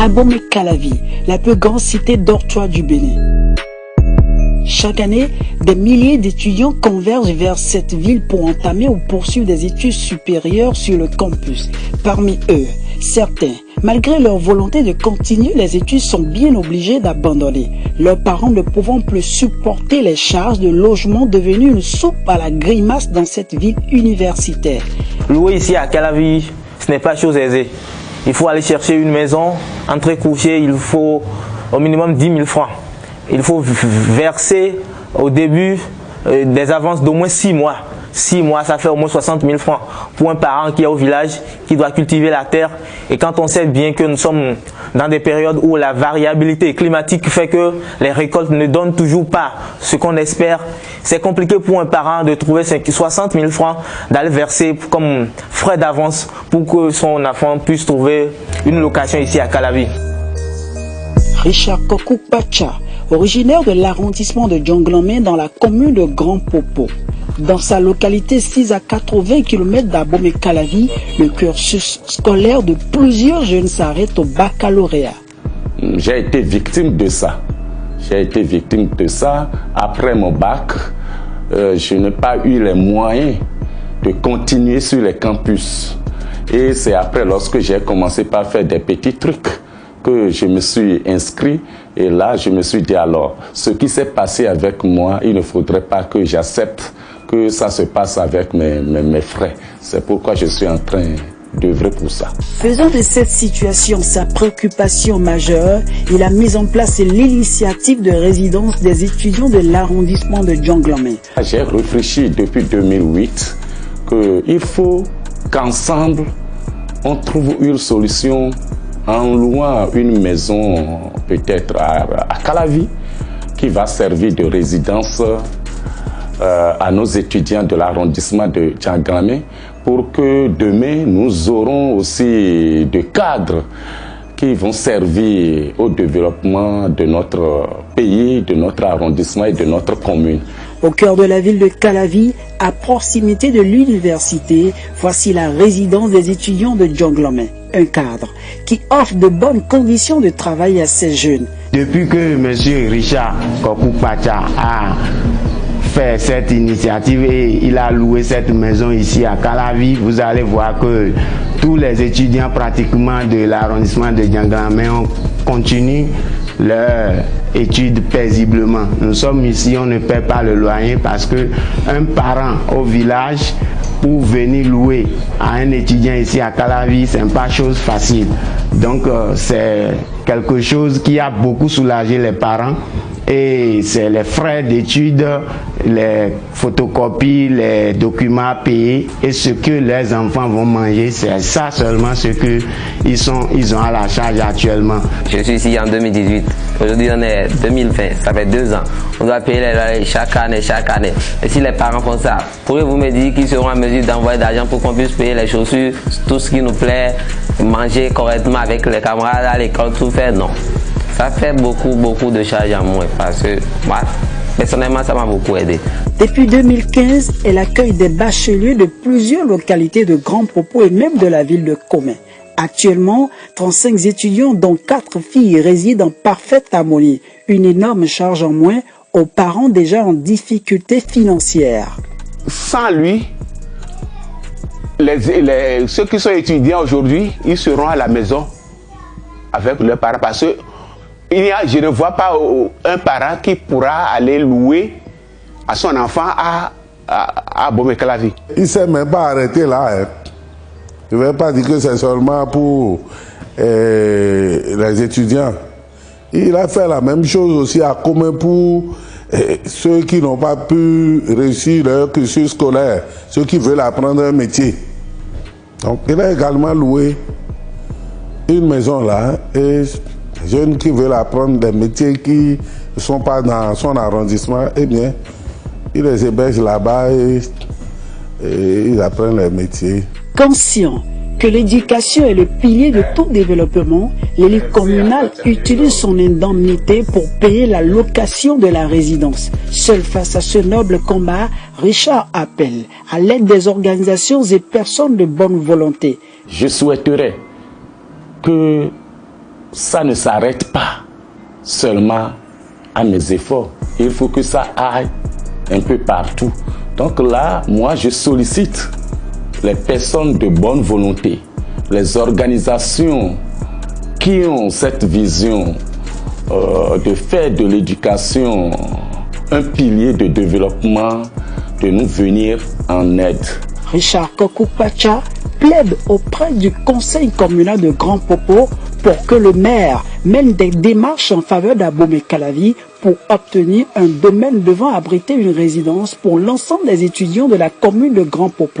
Abomey-Calavi, la plus grande cité dortoir du Bénin. Chaque année, des milliers d'étudiants convergent vers cette ville pour entamer ou poursuivre des études supérieures sur le campus. Parmi eux, certains, malgré leur volonté de continuer les études, sont bien obligés d'abandonner, leurs parents ne pouvant plus supporter les charges de logement devenues une soupe à la grimace dans cette ville universitaire. Louer ici à Calavi, ce n'est pas chose aisée. Il faut aller chercher une maison, entrer coucher, il faut au minimum 10 000 francs. Il faut verser au début des avances d'au moins 6 mois. 6 mois, ça fait au moins 60 000 francs pour un parent qui est au village, qui doit cultiver la terre. Et quand on sait bien que nous sommes dans des périodes où la variabilité climatique fait que les récoltes ne donnent toujours pas ce qu'on espère, c'est compliqué pour un parent de trouver 60 000 francs, d'aller verser comme frais d'avance pour que son enfant puisse trouver une location ici à Calavi. Richard Kokou Pacha, originaire de l'arrondissement de Djonglamé dans la commune de Grand Popo. Dans sa localité 6 à 80 km d'Abomey-Calavi, le cursus scolaire de plusieurs jeunes s'arrête au baccalauréat. J'ai été victime de ça. Après mon bac, je n'ai pas eu les moyens de continuer sur les campus. Et c'est après, lorsque j'ai commencé par faire des petits trucs, que je me suis inscrit. Et là, je me suis dit alors, ce qui s'est passé avec moi, il ne faudrait pas que j'accepte que ça se passe avec mes frères. C'est pourquoi je suis en train d'œuvrer pour ça. Faisant de cette situation sa préoccupation majeure, il a mis en place l'initiative de résidence des étudiants de l'arrondissement de Djonglamé. J'ai réfléchi depuis 2008 qu'il faut qu'ensemble, on trouve une solution en louant une maison peut-être à Calavi qui va servir de résidence à nos étudiants de l'arrondissement de Djonglamé pour que demain nous aurons aussi des cadres qui vont servir au développement de notre pays, de notre arrondissement et de notre commune. Au cœur de la ville de Calavi, à proximité de l'université, voici la résidence des étudiants de Djonglamé, un cadre qui offre de bonnes conditions de travail à ces jeunes. Depuis que M. Richard Kokou Pacha a fait cette initiative et il a loué cette maison ici à Calavi, vous allez voir que tous les étudiants pratiquement de l'arrondissement de Djonglamé continuent leurs études paisiblement. Nous sommes ici, on ne paie pas le loyer parce que un parent au village pour venir louer à un étudiant ici à Calavi, c'est pas chose facile. Donc c'est quelque chose qui a beaucoup soulagé les parents. Et c'est les frais d'études, les photocopies, les documents à payer et ce que les enfants vont manger, c'est ça seulement ce qu'ils ont à la charge actuellement. Je suis ici en 2018, aujourd'hui on est 2020, ça fait 2 ans. On doit payer les loyers chaque année. Et si les parents font ça, pourriez-vous me dire qu'ils seront en mesure d'envoyer de l'argent pour qu'on puisse payer les chaussures, tout ce qui nous plaît, manger correctement avec les camarades à l'école, tout faire? Non. Ça fait beaucoup de charges en moins parce que moi, personnellement, ça m'a beaucoup aidé. Depuis 2015, elle accueille des bacheliers de plusieurs localités de Grand Popo et même de la ville de Comé. Actuellement, 35 étudiants dont 4 filles résident en parfaite harmonie. Une énorme charge en moins aux parents déjà en difficulté financière. Sans lui, ceux qui sont étudiants aujourd'hui, ils seront à la maison avec leurs parents parce que je ne vois pas un parent qui pourra aller louer à son enfant à Abomey-Calavi. Il ne s'est même pas arrêté là. Hein. Je ne vais pas dire que c'est seulement pour les étudiants. Il a fait la même chose aussi à Comé pour ceux qui n'ont pas pu réussir leur cursus scolaire, ceux qui veulent apprendre un métier. Donc il a également loué une maison là. Et les jeunes qui veulent apprendre des métiers qui ne sont pas dans son arrondissement, eh bien, ils les hébergent là-bas et ils apprennent les métiers. Conscient que l'éducation est le pilier de tout développement, l'élite communale utilise son indemnité pour payer la location de la résidence. Seul face à ce noble combat, Richard appelle à l'aide des organisations et personnes de bonne volonté. Je souhaiterais que ça ne s'arrête pas seulement à mes efforts. Il faut que ça aille un peu partout. Donc là, moi, je sollicite les personnes de bonne volonté, les organisations qui ont cette vision de faire de l'éducation un pilier de développement, de nous venir en aide. Richard Kokou-Pacha plaide auprès du conseil communal de Grand Popo pour que le maire mène des démarches en faveur d'Abomey-Calavi pour obtenir un domaine devant abriter une résidence pour l'ensemble des étudiants de la commune de Grand Popo.